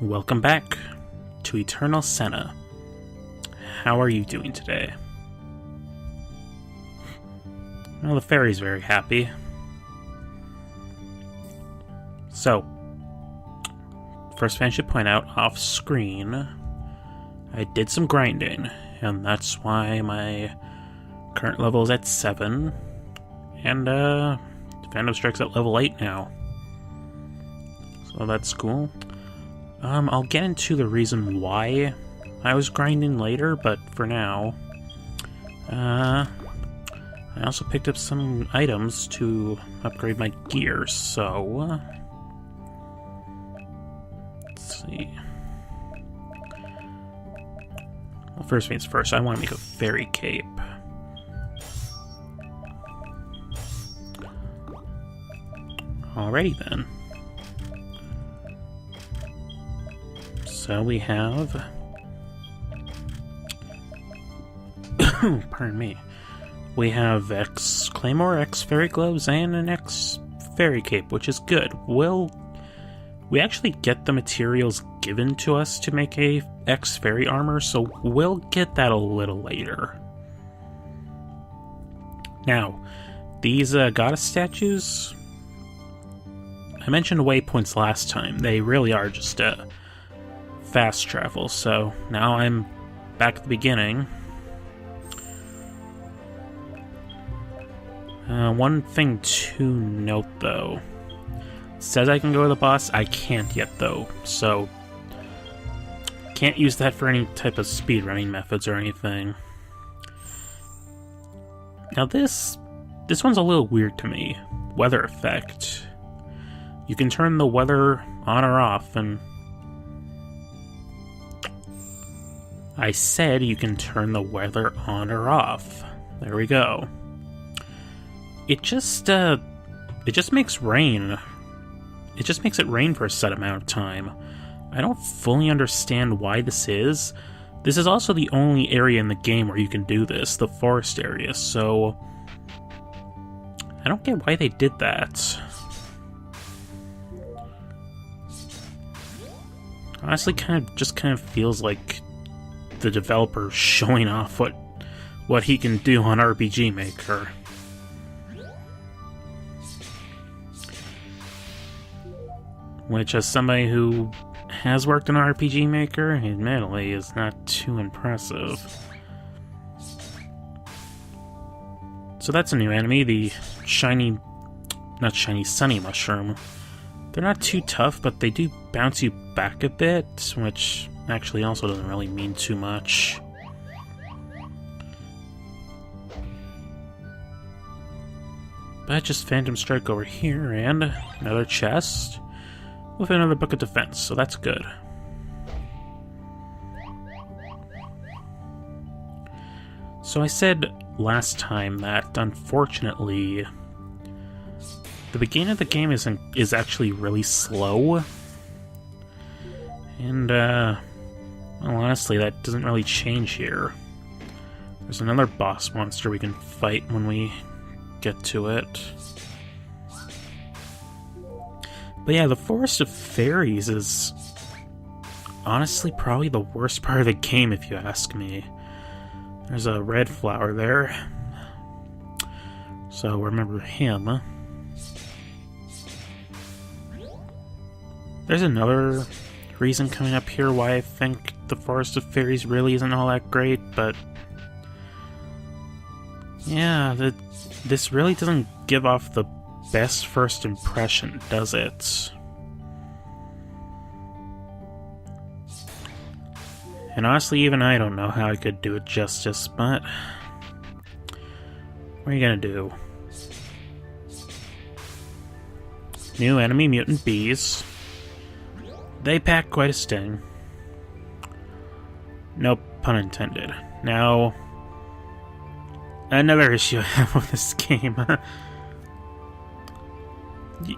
Welcome back to Eternal Senia. How are you doing today? Well, the fairy's very happy. So, first thing I should point out, off screen, I did some grinding, and that's why my current level is at 7, and Phantom Strike's at level 8 now. So that's cool. I'll get into the reason why I was grinding later, but for now, I also picked up some items to upgrade my gear, so let's see. Well, first things first, I want to make a fairy cape. Alrighty then. So we have, pardon me, we have X Claymore, X Fairy Gloves, and an X Fairy Cape, which is good. We actually get the materials given to us to make a X Fairy Armor, so we'll get that a little later. Now, these goddess statues, I mentioned waypoints last time. They really are just fast travel, so now I'm back at the beginning. One thing to note though, it says I can go to the boss, I can't yet though, so can't use that for any type of speedrunning methods or anything. Now this one's a little weird to me. Weather effect. You can turn the weather on or off, and I said you can turn the weather on or off. There we go. It just makes rain. It just makes it rain for a set amount of time. I don't fully understand why this is. This is also the only area in the game where you can do this, the forest area, so I don't get why they did that. Honestly, kind of feels like the developer showing off what he can do on RPG Maker. Which, as somebody who has worked on RPG Maker, admittedly is not too impressive. So that's a new enemy, the not shiny, sunny mushroom. They're not too tough, but they do bounce you back a bit, which actually also doesn't really mean too much. But just Phantom Strike over here, and another chest with another book of defense, so that's good. So I said last time that, unfortunately, the beginning of the game is actually really slow. And, well, honestly, that doesn't really change here. There's another boss monster we can fight when we get to it. But yeah, the Forest of Fairies is honestly probably the worst part of the game, if you ask me. There's a red flower there, so remember him. There's another reason coming up here why I think the Forest of Fairies really isn't all that great, but yeah, this really doesn't give off the best first impression, does it? And honestly, even I don't know how I could do it justice, but what are you gonna do? New enemy, mutant bees. They pack quite a sting. No pun intended. Now, another issue I have with this game.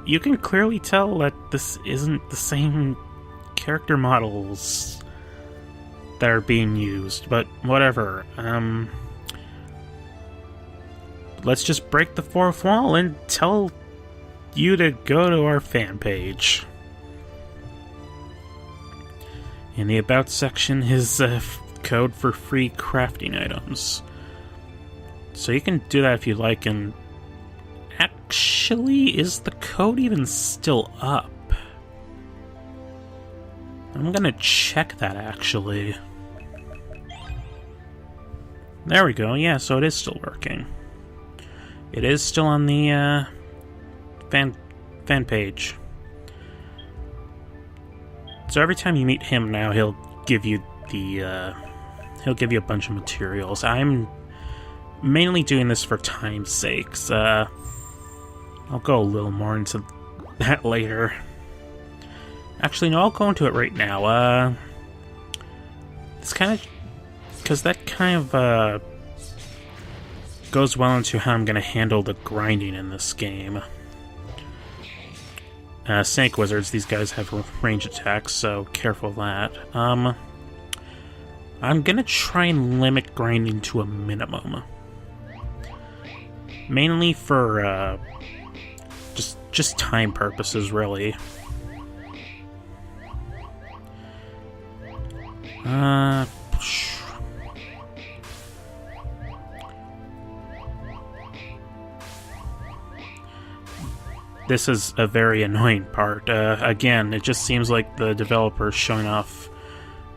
You can clearly tell that this isn't the same character models that are being used, but whatever. Let's just break the fourth wall and tell you to go to our fan page. In the About section is code for free crafting items. So you can do that if you like, and actually, is the code even still up? I'm gonna check that, actually. There we go, yeah, so it is still working. It is still on the fan page. So every time you meet him now, he'll give you he'll give you a bunch of materials. I'm mainly doing this for time's sakes. I'll go a little more into that later. Actually, no, I'll go into it right now. It's kind of... because that kind of, goes well into how I'm going to handle the grinding in this game. Snake wizards, these guys have range attacks, so careful of that. I'm gonna try and limit grinding to a minimum. Mainly for, just time purposes, really. This is a very annoying part. Again, it just seems like the developer's showing off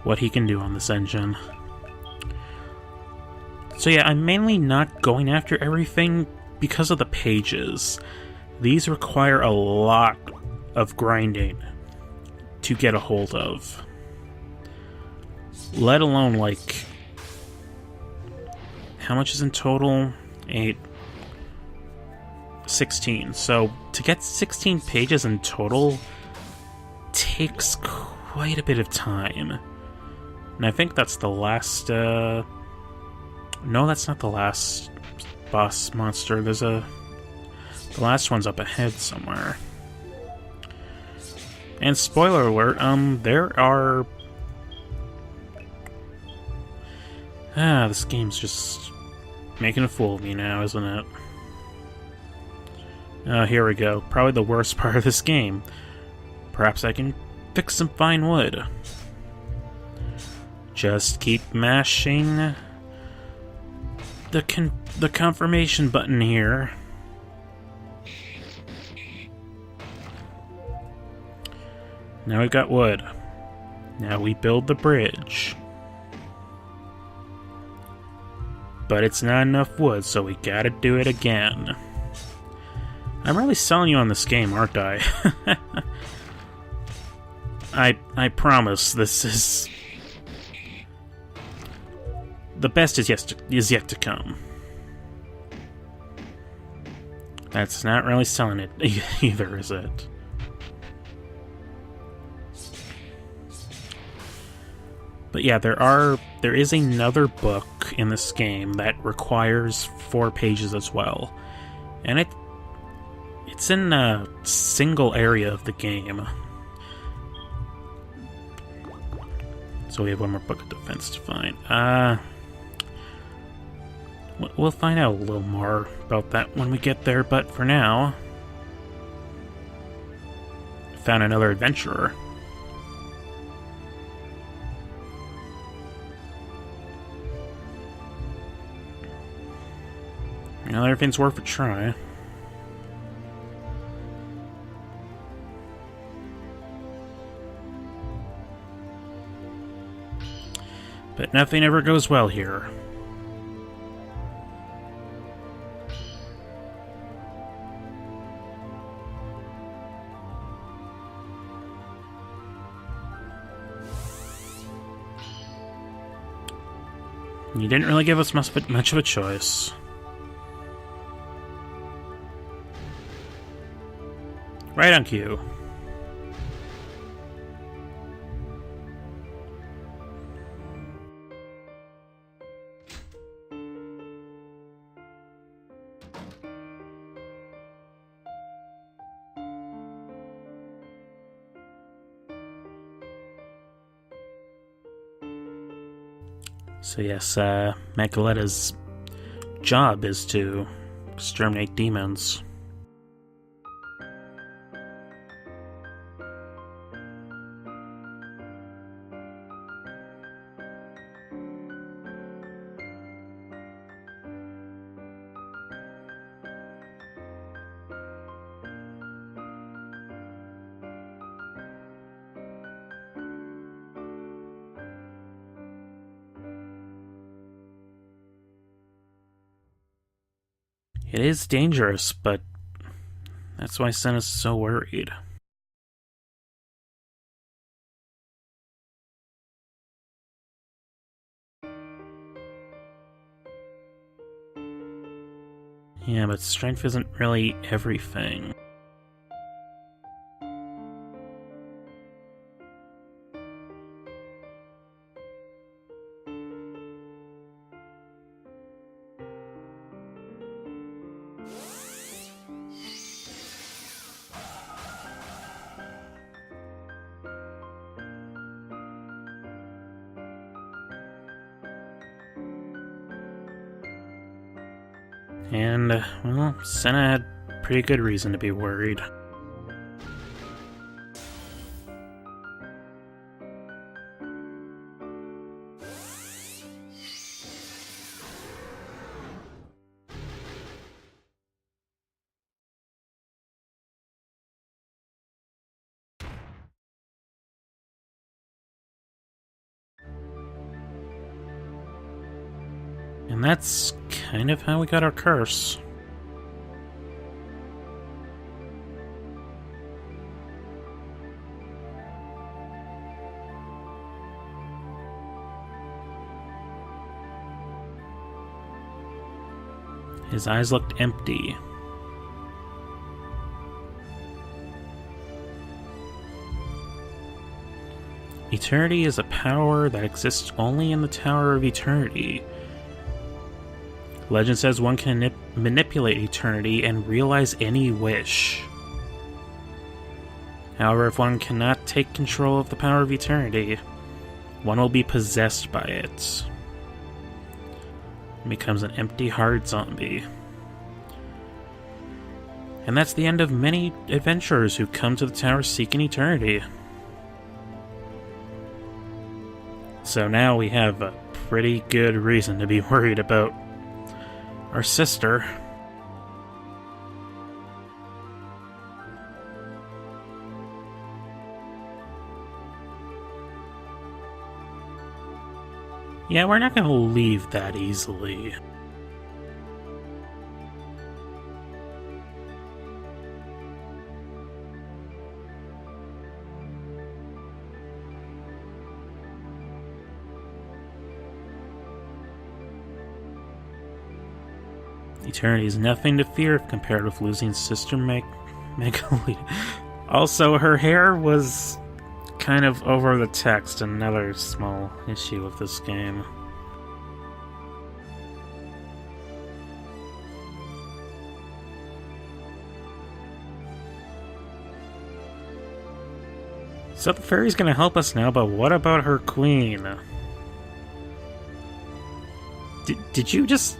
what he can do on this engine. So yeah, I'm mainly not going after everything because of the pages. These require a lot of grinding to get a hold of. Let alone, like... how much is in total? 8... 16. So to get 16 pages in total takes quite a bit of time. And I think that's the last, no, that's not the last boss monster. There's the last one's up ahead somewhere. And spoiler alert, there are... this game's just making a fool of me now, isn't it? Oh, here we go. Probably the worst part of this game. Perhaps I can fix some fine wood. Just keep mashing the confirmation button here. Now we've got wood. Now we build the bridge. But it's not enough wood, so we gotta do it again. I'm really selling you on this game, aren't I? I promise this is... the best is yet to come. That's not really selling it either, is it? But yeah, there is another book in this game that requires 4 pages as well. And it's in a single area of the game. So we have one more book of defense to find. We'll find out a little more about that when we get there, but for now... found another adventurer. Well, everything's worth a try. But nothing ever goes well here. You didn't really give us much of a choice. Right on cue. So yes, Megaletta's job is to exterminate demons. It is dangerous, but that's why Sena's so worried. Yeah, but strength isn't really everything. And, well, Sena had pretty good reason to be worried. And that's kind of how we got our curse. His eyes looked empty. Eternity is a power that exists only in the Tower of Eternity. Legend says one can manipulate eternity and realize any wish. However, if one cannot take control of the power of eternity, one will be possessed by it. And becomes an empty, hard zombie. And that's the end of many adventurers who come to the tower seeking eternity. So now we have a pretty good reason to be worried about our sister. Yeah, we're not gonna leave that easily. Eternity is nothing to fear compared with losing Sister Megalita. Also, her hair was kind of over the text, another small issue with this game. So the fairy's gonna help us now, but what about her queen? Did you just...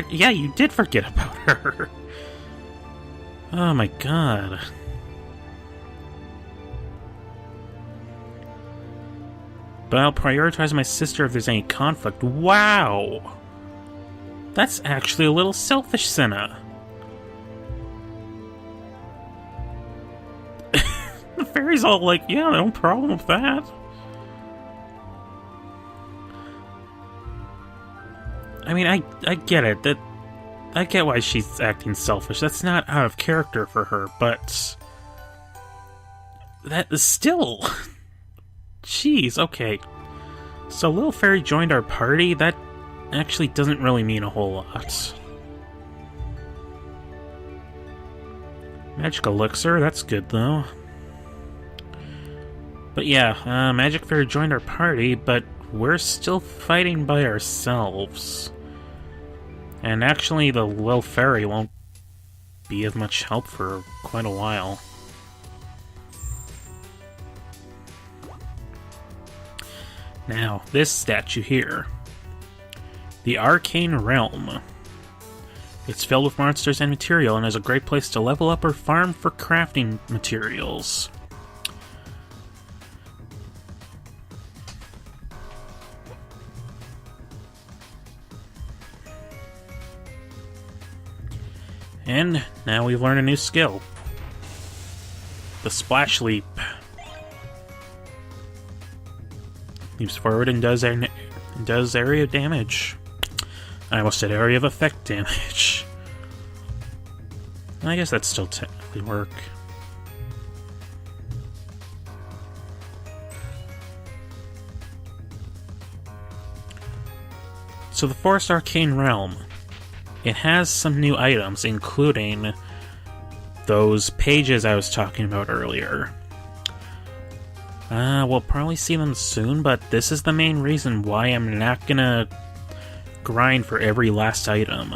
yeah, you did forget about her. Oh my god. But I'll prioritize my sister if there's any conflict. Wow! That's actually a little selfish, Sena. The fairy's all like, yeah, no problem with that. I mean, I get it. I get why she's acting selfish. That's not out of character for her, but... that is still... Jeez, okay. So Little Fairy joined our party? That actually doesn't really mean a whole lot. Magic Elixir, that's good though. But yeah, Magic Fairy joined our party, but we're still fighting by ourselves. And actually, the Little Fairy won't be of much help for quite a while. Now, this statue here. The Arcane Realm. It's filled with monsters and material and is a great place to level up or farm for crafting materials. And now we've learned a new skill. The Splash Leap. Leaps forward and does area damage. I almost said area of effect damage. I guess that still technically work. So the Forest Arcane Realm, it has some new items, including those pages I was talking about earlier. We'll probably see them soon, but this is the main reason why I'm not gonna grind for every last item.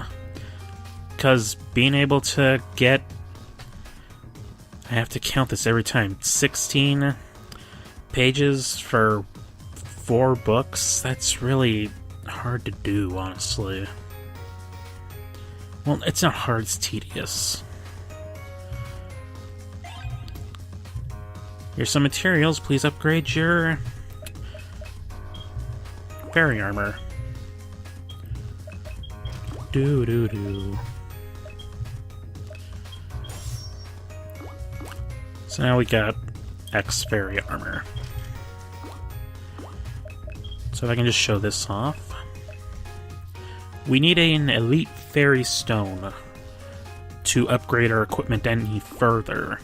Because being able to get... I have to count this every time. 16 pages for 4 books? That's really hard to do, honestly. Well, it's not hard, it's tedious. Here's some materials. Please upgrade your fairy armor. Do. So now we got X fairy armor. So if I can just show this off. We need an elite fairy stone to upgrade our equipment any further.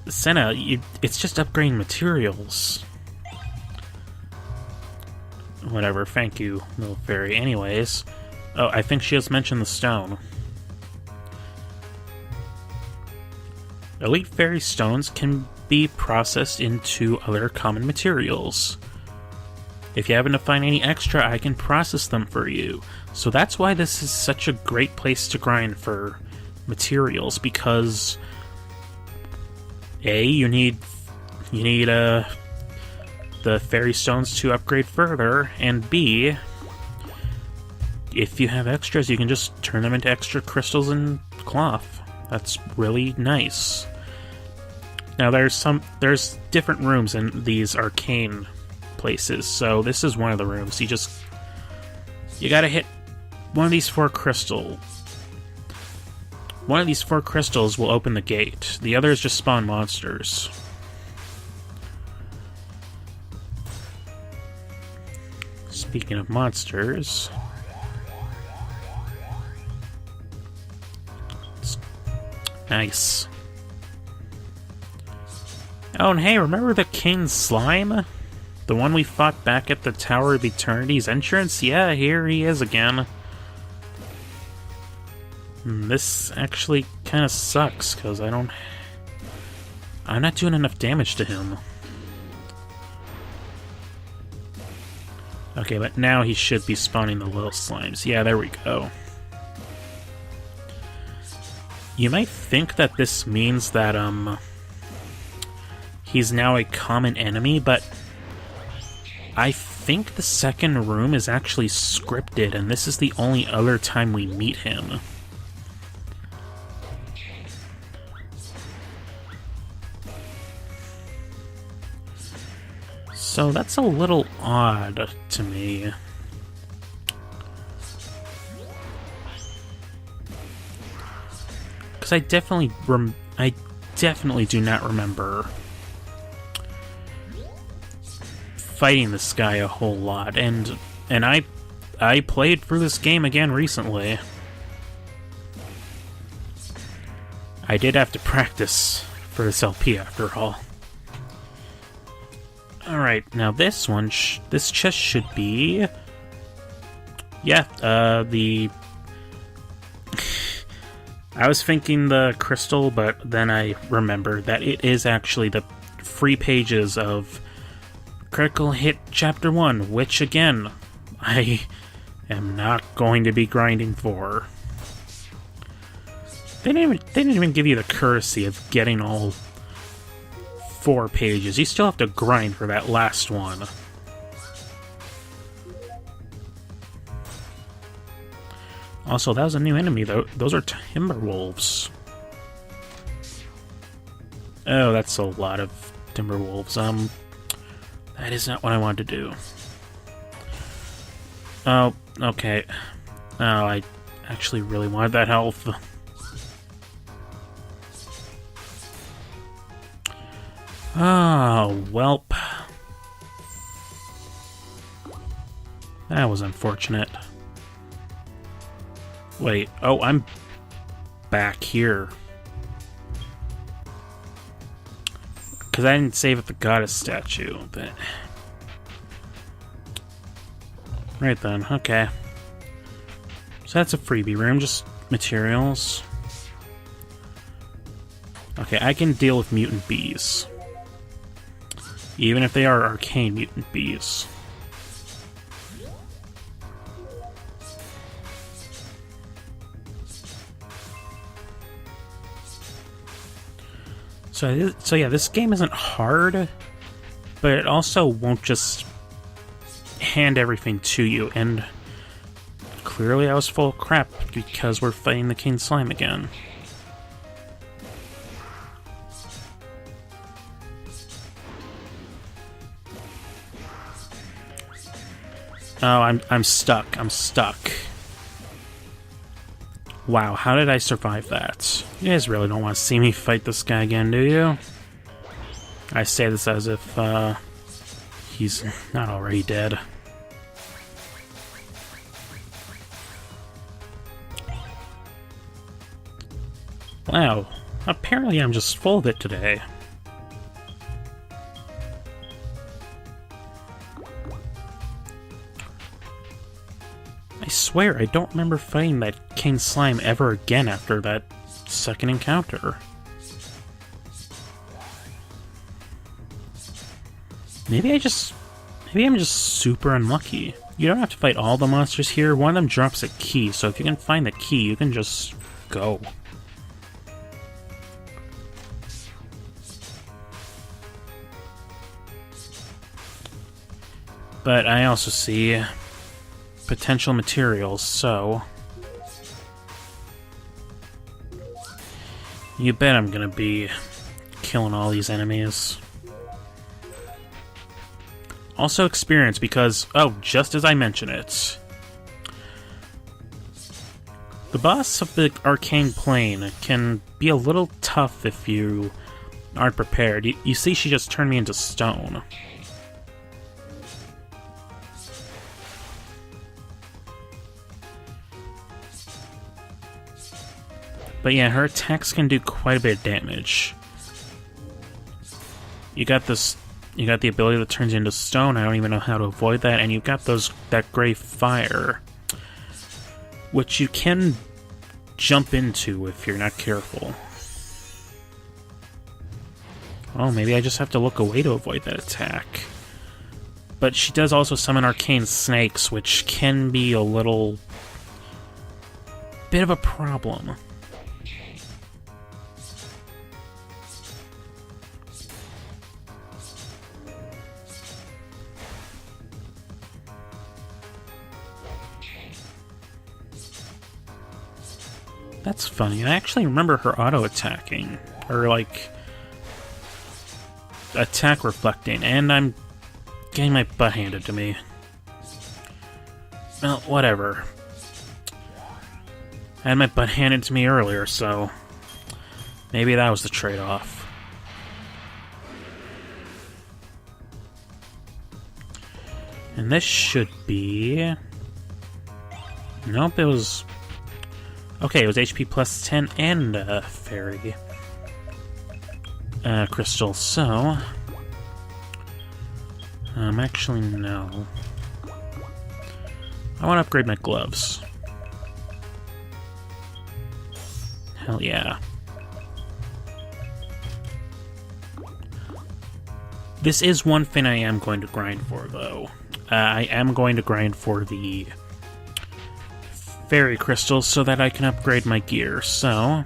Senia, it's just upgrading materials. Whatever, thank you, little fairy. Anyways, oh, I think she has mentioned the stone. Elite fairy stones can be processed into other common materials. If you happen to find any extra, I can process them for you. So that's why this is such a great place to grind for materials, because A, you need the fairy stones to upgrade further, and B, if you have extras, you can just turn them into extra crystals and cloth. That's really nice. Now there's different rooms in these arcane places, so this is one of the rooms. You gotta hit one of these 4 crystals. One of these 4 crystals will open the gate. The others just spawn monsters. Speaking of monsters... Nice. Oh, and hey, remember the King Slime? The one we fought back at the Tower of Eternity's entrance? Yeah, here he is again. This actually kind of sucks, because I'm not doing enough damage to him. Okay, but now he should be spawning the little slimes. Yeah, there we go. You might think that this means that, he's now a common enemy, but I think the second room is actually scripted, and this is the only other time we meet him. So that's a little odd to me. Because I definitely do not remember fighting this guy a whole lot, and I played through this game again recently. I did have to practice for this LP after all. Alright, now this one, this chest should be... Yeah, I was thinking the crystal, but then I remembered that it is actually the free pages of Critical Hit Chapter 1, which, again, I am not going to be grinding for. They didn't even give you the courtesy of getting all 4 pages. You still have to grind for that last one. Also, that was a new enemy, though. Those are Timberwolves. Oh, that's a lot of Timberwolves. That is not what I wanted to do. Oh, okay. Oh, I actually really wanted that health. Oh, welp. That was unfortunate. Wait, oh, I'm back here. Because I didn't save at the goddess statue, but... Right then, okay. So that's a freebie room, just materials. Okay, I can deal with mutant bees. Even if they are arcane mutant bees. So yeah, this game isn't hard, but it also won't just hand everything to you, and clearly I was full of crap because we're fighting the King Slime again. Oh, I'm stuck. I'm stuck. Wow, how did I survive that? You guys really don't want to see me fight this guy again, do you? I say this as if, he's not already dead. Wow, apparently I'm just full of it today. I swear, I don't remember fighting that King Slime ever again after that second encounter. Maybe I'm just super unlucky. You don't have to fight all the monsters here. One of them drops a key, so if you can find the key, you can just go. But I also see potential materials, so you bet I'm gonna be killing all these enemies. Also experience, because, oh, just as I mention it, the boss of the Arcane Plane can be a little tough if you aren't prepared. You see, she just turned me into stone. But yeah, her attacks can do quite a bit of damage. You got the ability that turns you into stone. I don't even know how to avoid that. And you've got that gray fire, which you can jump into if you're not careful. Oh, maybe I just have to look away to avoid that attack. But she does also summon arcane snakes, which can be a little bit of a problem. That's funny. I actually remember her auto-attacking. Or, like, attack reflecting. And I'm getting my butt handed to me. Well, whatever. I had my butt handed to me earlier, so maybe that was the trade-off. And this should be... Nope, it was... Okay, it was HP plus 10 and fairy crystal, so... actually, no. I want to upgrade my gloves. Hell yeah. This is one thing I am going to grind for, though. I am going to grind for the fairy crystals so that I can upgrade my gear, so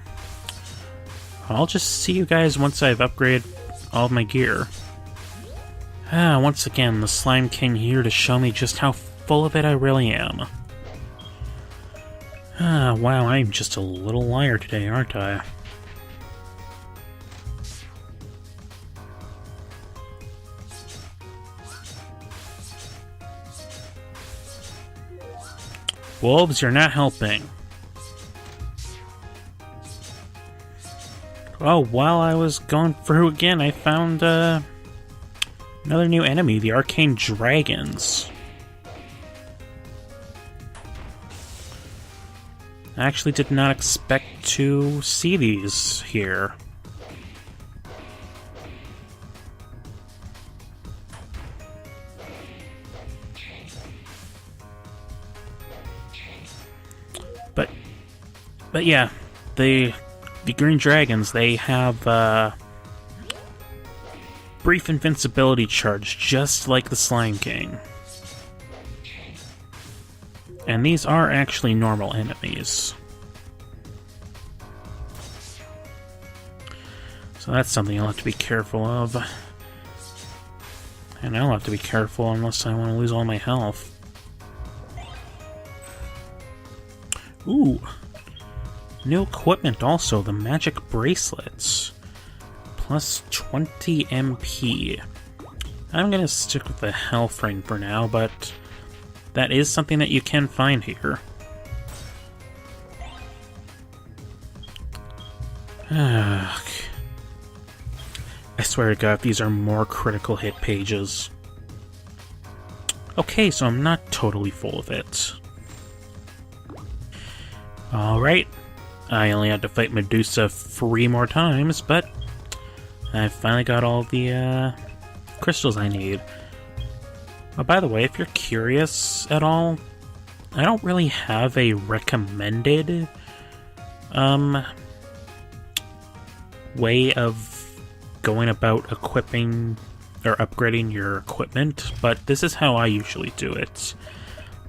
I'll just see you guys once I've upgraded all of my gear. Once again, the Slime King here to show me just how full of it I really am. Wow, I'm just a little liar today, aren't I? Wolves, you're not helping. Oh, while I was going through again, I found another new enemy, the Arcane Dragons. I actually did not expect to see these here. But yeah, the green dragons, they have brief invincibility charge, just like the Slime King. And these are actually normal enemies. So that's something I'll have to be careful of. And I'll have to be careful unless I want to lose all my health. Ooh! New equipment also, the magic bracelets. Plus 20 MP. I'm gonna stick with the health ring for now, but that is something that you can find here. I swear to God, these are more critical hit pages. Okay, so I'm not totally full of it. Alright. I only had to fight Medusa 3 more times, but I finally got all the crystals I need. Oh, by the way, if you're curious at all, I don't really have a recommended way of going about equipping or upgrading your equipment, but this is how I usually do it.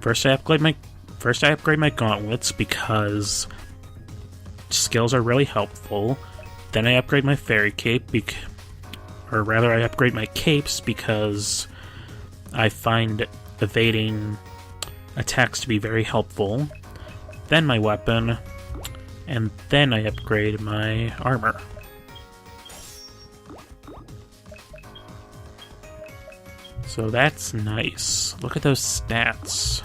First I upgrade my gauntlets because skills are really helpful. Then I upgrade my fairy cape, or rather I upgrade my capes because I find evading attacks to be very helpful. Then my weapon, and then I upgrade my armor. So that's nice. Look at those stats.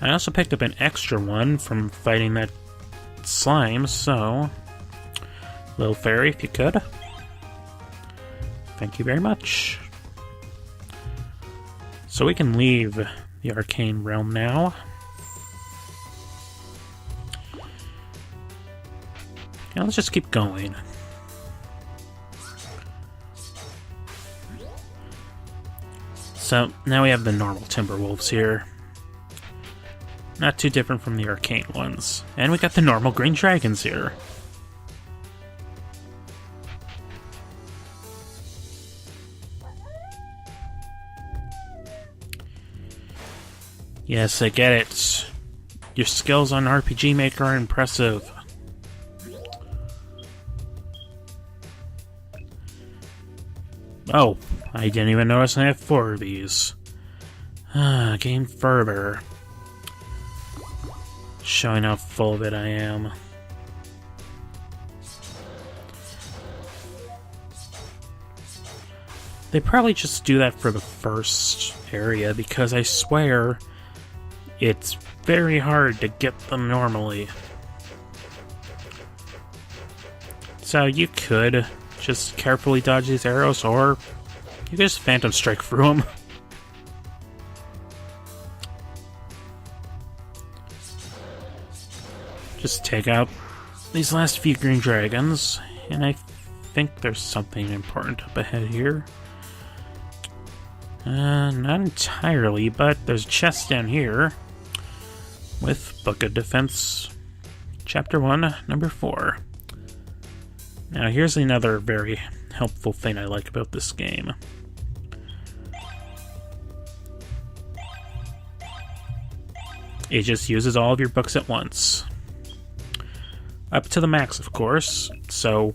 I also picked up an extra one from fighting that slime, so little fairy, if you could. Thank you very much. So we can leave the arcane realm now. Now let's just keep going. So now we have the normal Timberwolves here. Not too different from the arcane ones. And we got the normal green dragons here. Yes, I get it. Your skills on RPG Maker are impressive. Oh, I didn't even notice I have 4 of these. Game Fervor. Showing how full of it I am. They probably just do that for the first area, because I swear it's very hard to get them normally. So you could just carefully dodge these arrows, or you could just Phantom Strike through them. Just take out these last few green dragons, and I think there's something important up ahead here. Not entirely, but there's a chest down here with Book of Defense, Chapter 1, Number 4. Now here's another very helpful thing I like about this game. It just uses all of your books at once. Up to the max, of course, so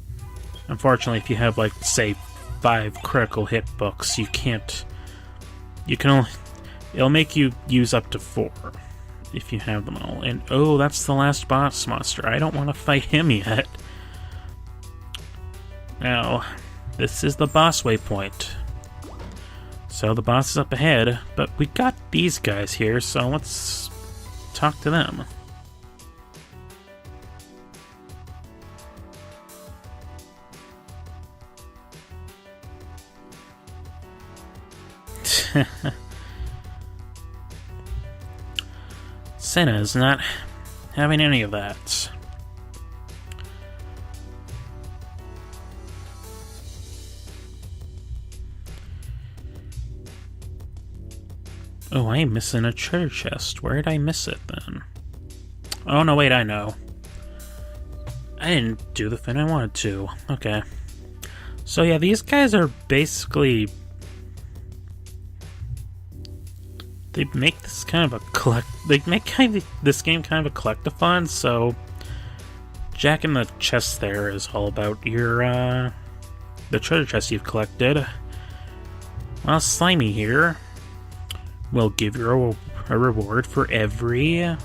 unfortunately if you have, like, say, 5 critical hit books, you can only, it'll make you use up to 4 if you have them all. And oh, that's the last boss monster. I don't want to fight him yet. Now, this is the boss waypoint. So the boss is up ahead, but we got these guys here, so let's talk to them. Senia is not having any of that. Oh, I am missing a treasure chest. Where did I miss it, then? Oh, no, wait, I know. I didn't do the thing I wanted to. Okay. So, yeah, these guys are basically... They make this kind of a this game kind of a collectathon, so... Jack in the chest there is all about your, the treasure chest you've collected. While Slimy here will give you a reward for every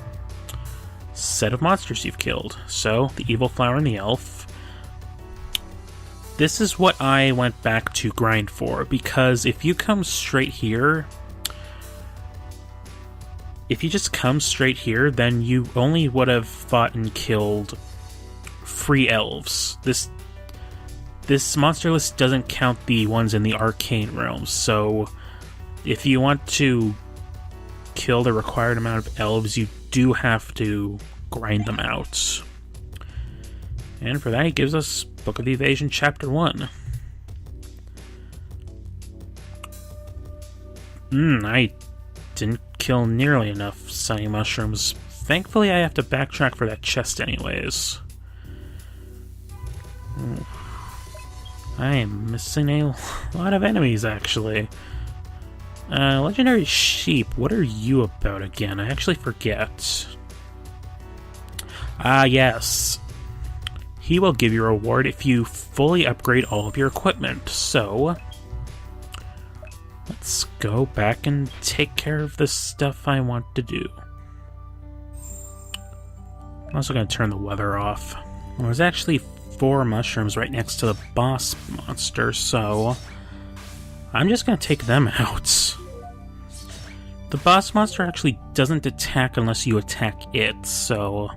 set of monsters you've killed. So, the evil flower and the elf. This is what I went back to grind for, because if you come straight here... If you just come straight here, then you only would have fought and killed free elves. This monster list doesn't count the ones in the arcane realms, so if you want to kill the required amount of elves, you do have to grind them out. And for that, he gives us Book of Evasion Chapter 1. I didn't kill nearly enough sunny mushrooms. Thankfully, I have to backtrack for that chest anyways. I am missing a lot of enemies, actually. Legendary Sheep, what are you about again? I actually forget. Ah, yes. He will give you a reward if you fully upgrade all of your equipment, so... Let's go back and take care of the stuff I want to do. I'm also going to turn the weather off. There's actually 4 mushrooms right next to the boss monster, so I'm just going to take them out. The boss monster actually doesn't attack unless you attack it, so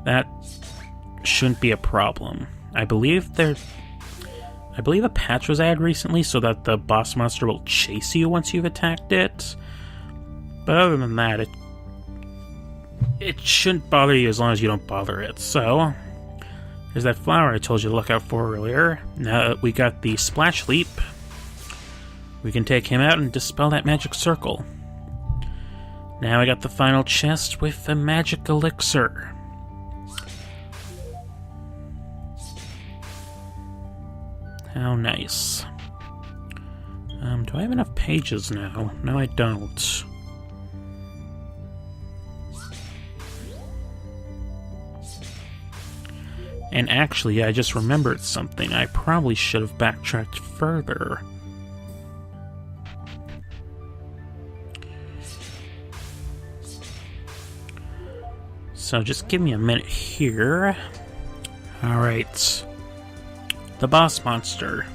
that shouldn't be a problem. I believe a patch was added recently so that the boss monster will chase you once you've attacked it. But other than that, it shouldn't bother you as long as you don't bother it. So, there's that flower I told you to look out for earlier. Now that we got the Splash Leap, we can take him out and dispel that magic circle. Now I got the final chest with the magic elixir. How nice. Do I have enough pages now? No, I don't. And actually, I just remembered something. I probably should have backtracked further. So just give me a minute here. Alright. The boss monster.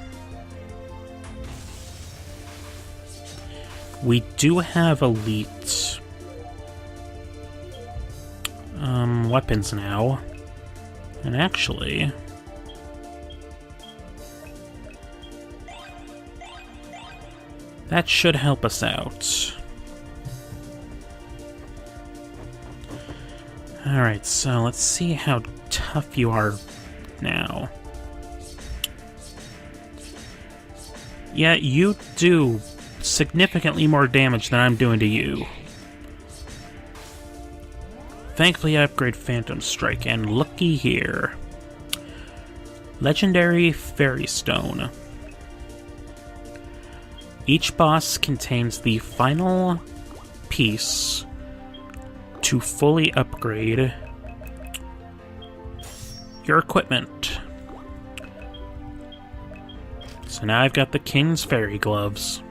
We do have elite weapons now. And actually, that should help us out. Alright, so let's see how tough you are now. Yeah, you do significantly more damage than I'm doing to you. Thankfully, I upgrade Phantom Strike, and looky here. Legendary Fairy Stone. Each boss contains the final piece to fully upgrade your equipment. So now I've got the King's Fairy Gloves.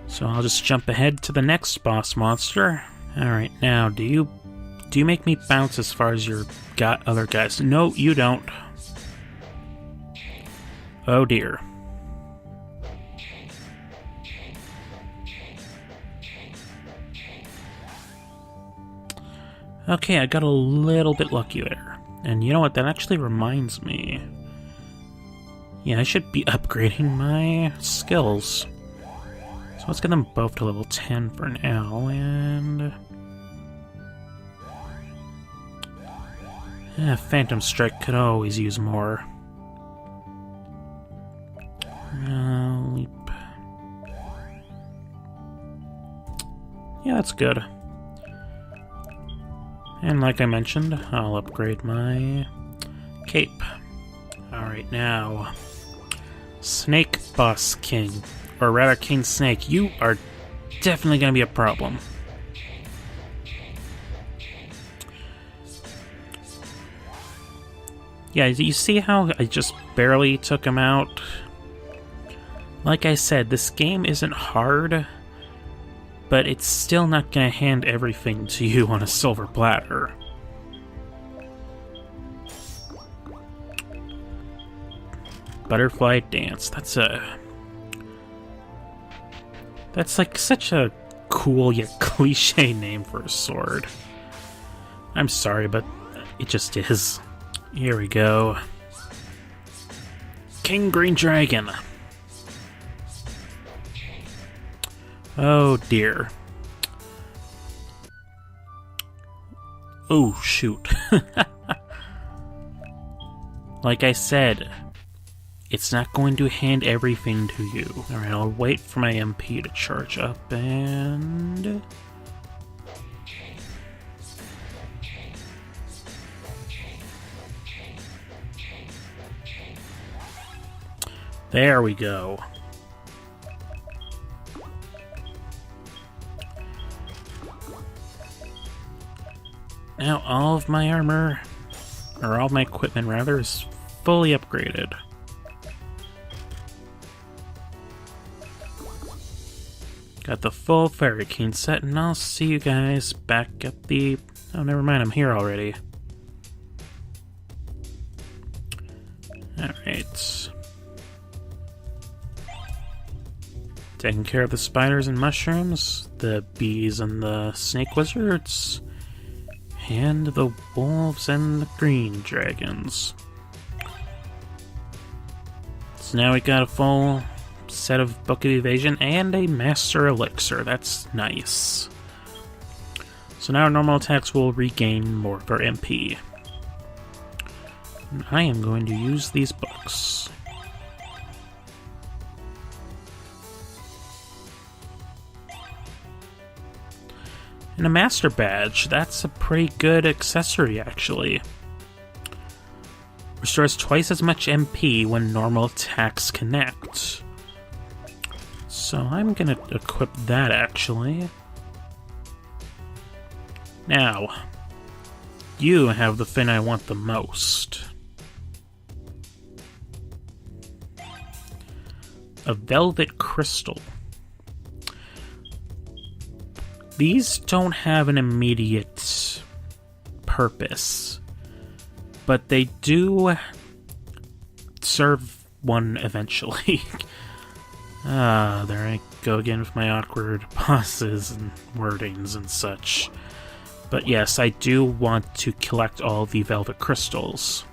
So I'll just jump ahead to the next boss monster. Alright, now, do you make me bounce as far as your other guys? No, you don't. Oh dear. Okay, I got a little bit lucky there. And you know what, that actually reminds me. Yeah, I should be upgrading my skills. So let's get them both to level 10 for now, and... yeah, Phantom Strike could always use more. Leap. Yeah, that's good. And like I mentioned, I'll upgrade my cape. Alright, now... Snake Boss King. Or rather, King Snake, you are definitely going to be a problem. Yeah, you see how I just barely took him out? Like I said, this game isn't hard, but it's still not going to hand everything to you on a silver platter. Butterfly Dance, that's like such a cool yet cliche name for a sword. I'm sorry, but it just is. Here we go. King Green Dragon. Oh dear. Oh shoot. Like I said, it's not going to hand everything to you. Alright, I'll wait for my MP to charge up and... there we go. Now all of my armor, or all of my equipment rather, is fully upgraded. Got the full Fairy King set, and I'll see you guys back at the... oh, never mind, I'm here already. Alright. Taking care of the spiders and mushrooms, the bees and the snake wizards, and the wolves and the green dragons. So now we got a full set of Book of Evasion and a Master Elixir. That's nice. So now our normal attacks will regain more of our MP. And I am going to use these books. And a Master Badge. That's a pretty good accessory, actually. Restores twice as much MP when normal attacks connect. So I'm gonna equip that, actually. Now, you have the thing I want the most. A Velvet Crystal. These don't have an immediate purpose, but they do serve one eventually. There I go again with my awkward pauses and wordings and such. But yes, I do want to collect all the Velvet Crystals.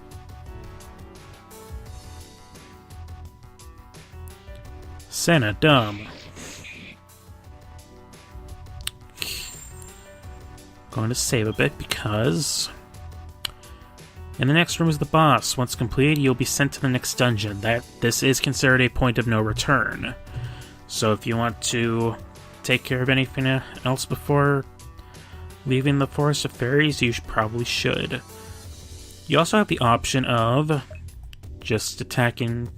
Senna, dumb. Going to save a bit because in the next room is the boss. Once completed, you'll be sent to the next dungeon. This is considered a point of no return. So if you want to take care of anything else before leaving the Forest of Fairies, you probably should. You also have the option of just attacking,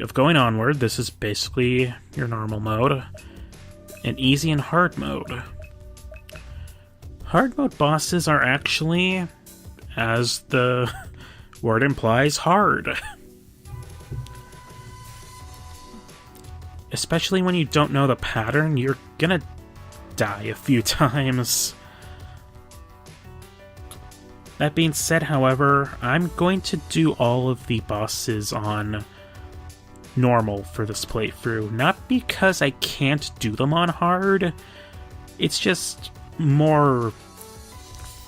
of going onward. This is basically your normal mode. And easy and hard mode. Hard mode bosses are actually, as the word implies, hard. Especially when you don't know the pattern, you're gonna die a few times. That being said, however, I'm going to do all of the bosses on normal for this playthrough. Not because I can't do them on hard, it's just more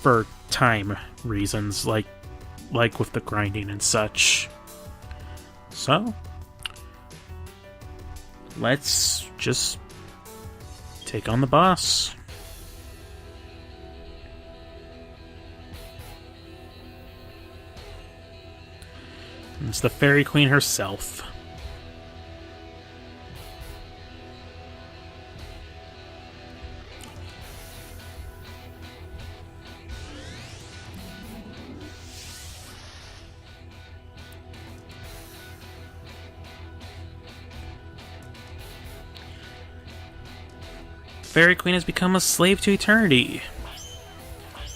for time reasons, like with the grinding and such. So, let's just take on the boss. It's the Fairy Queen herself. Fairy Queen has become a slave to eternity,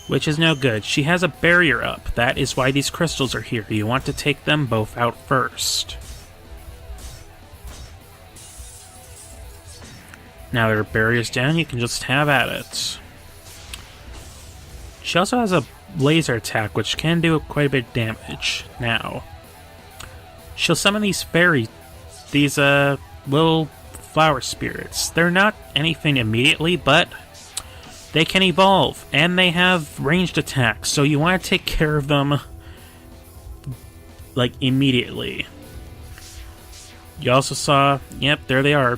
which is no good. She has a barrier up. That is why these crystals are here. You want to take them both out first. Now that her barrier's down, you can just have at it. She also has a laser attack, which can do quite a bit of damage. Now, she'll summon these little flower spirits. They're not anything immediately, but they can evolve, and they have ranged attacks, so you want to take care of them, like, immediately. You also saw, yep, there they are,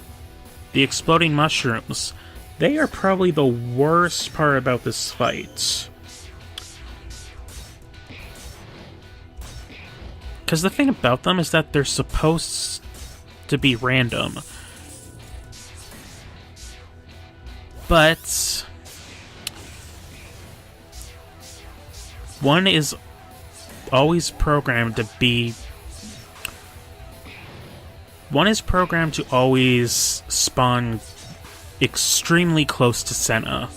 the exploding mushrooms. They are probably the worst part about this fight. Because the thing about them is that they're supposed to be random. But one is always programmed to be... One is programmed to always spawn extremely close to Senia.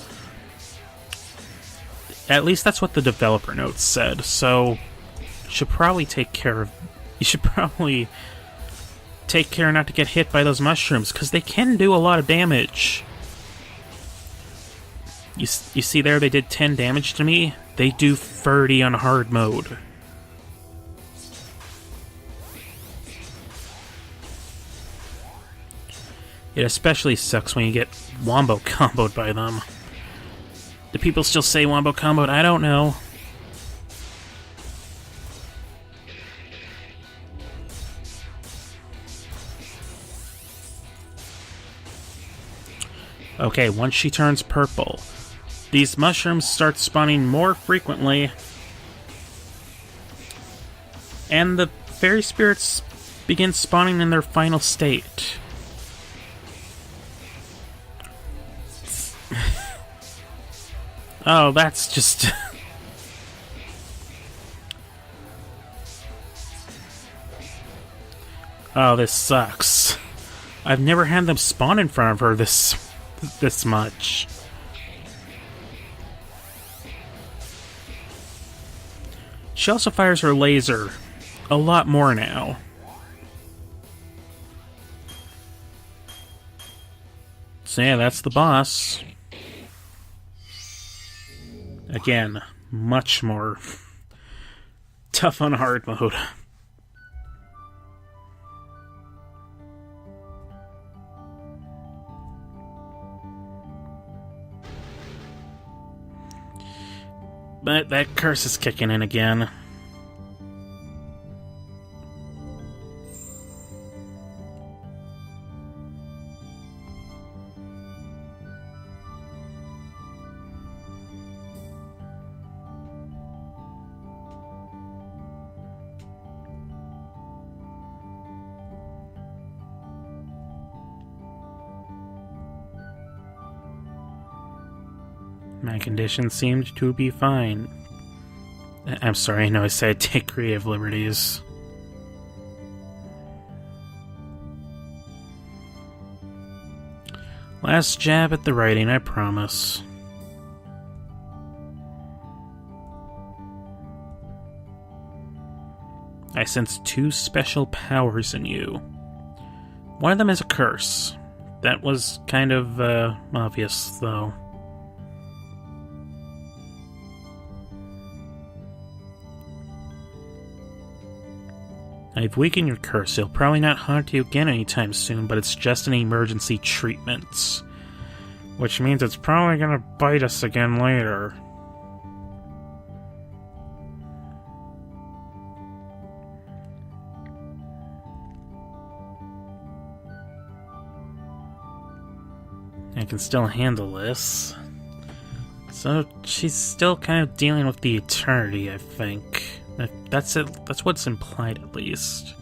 At least that's what the developer notes said, so you should probably take care not to get hit by those mushrooms, because they can do a lot of damage. You see there, they did 10 damage to me. They do 30 on hard mode. It especially sucks when you get wombo comboed by them. Do people still say wombo comboed? I don't know. Okay, once she turns purple, these mushrooms start spawning more frequently, and the fairy spirits begin spawning in their final state. Oh, that's just... Oh, this sucks. I've never had them spawn in front of her this much. She also fires her laser a lot more now. So yeah, that's the boss. Again, much more tough on hard mode. But that curse is kicking in again. My condition seemed to be fine. I'm sorry, I know I said take creative liberties. Last jab at the writing, I promise. I sense 2 special powers in you. One of them is a curse. That was kind of, obvious, though. I've weakened your curse. It'll probably not haunt you again anytime soon, but it's just an emergency treatment. Which means it's probably gonna bite us again later. I can still handle this. So she's still kind of dealing with the eternity, I think. That's it. That's what's implied, at least.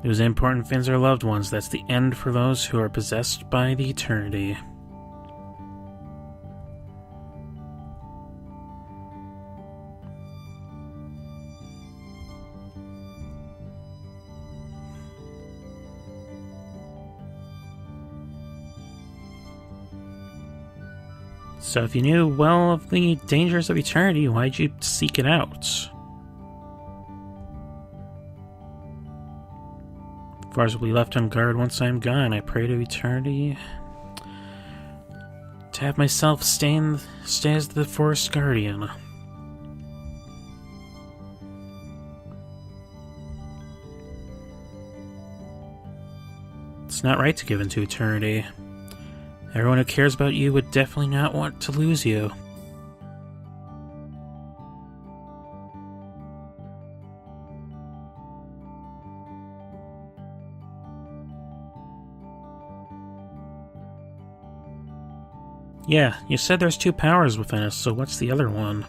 Those important things are loved ones. That's the end for those who are possessed by the eternity. So if you knew well of the dangers of eternity, why'd you seek it out? As far as will be left on guard once I am gone, I pray to eternity to have myself stay as the forest guardian. It's not right to give into eternity. Everyone who cares about you would definitely not want to lose you. Yeah, you said there's two powers within us, so what's the other one?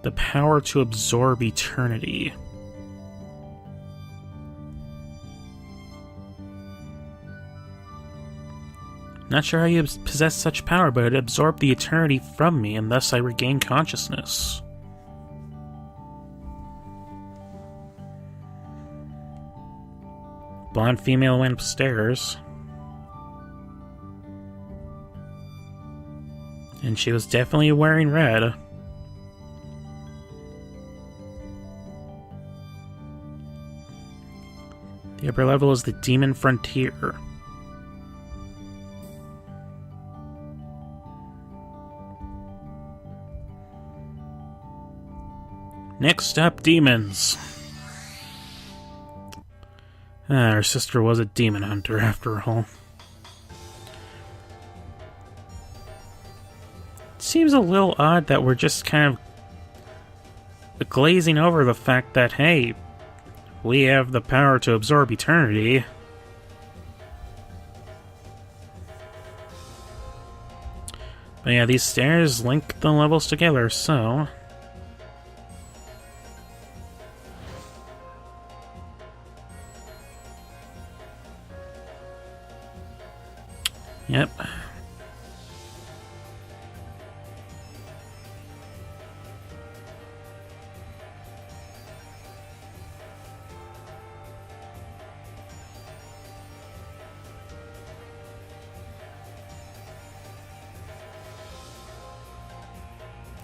The power to absorb eternity. Not sure how you possess such power, but it absorbed the eternity from me, and thus I regained consciousness. Blonde female went upstairs. And she was definitely wearing red. The upper level is the Demon Frontier. Next up, demons. Her sister was a demon hunter, after all. Seems a little odd that we're just kind of glazing over the fact that, hey, we have the power to absorb eternity. But yeah, these stairs link the levels together, so... Yep.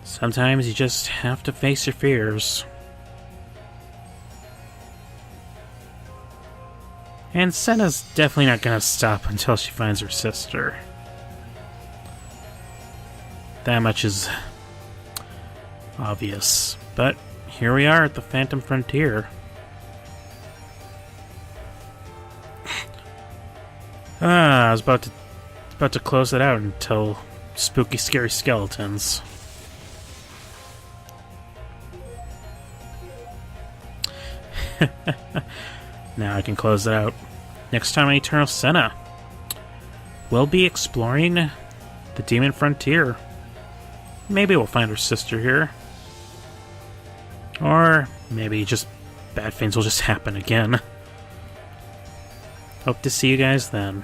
Sometimes you just have to face your fears. And Sena's definitely not gonna stop until she finds her sister. That much is obvious. But here we are at the Phantom Frontier. I was about to close it out until spooky, scary skeletons. Now I can close it out. Next time on Eternal Senna, we'll be exploring the Demon Frontier. Maybe we'll find her sister here. Or maybe just bad things will just happen again. Hope to see you guys then.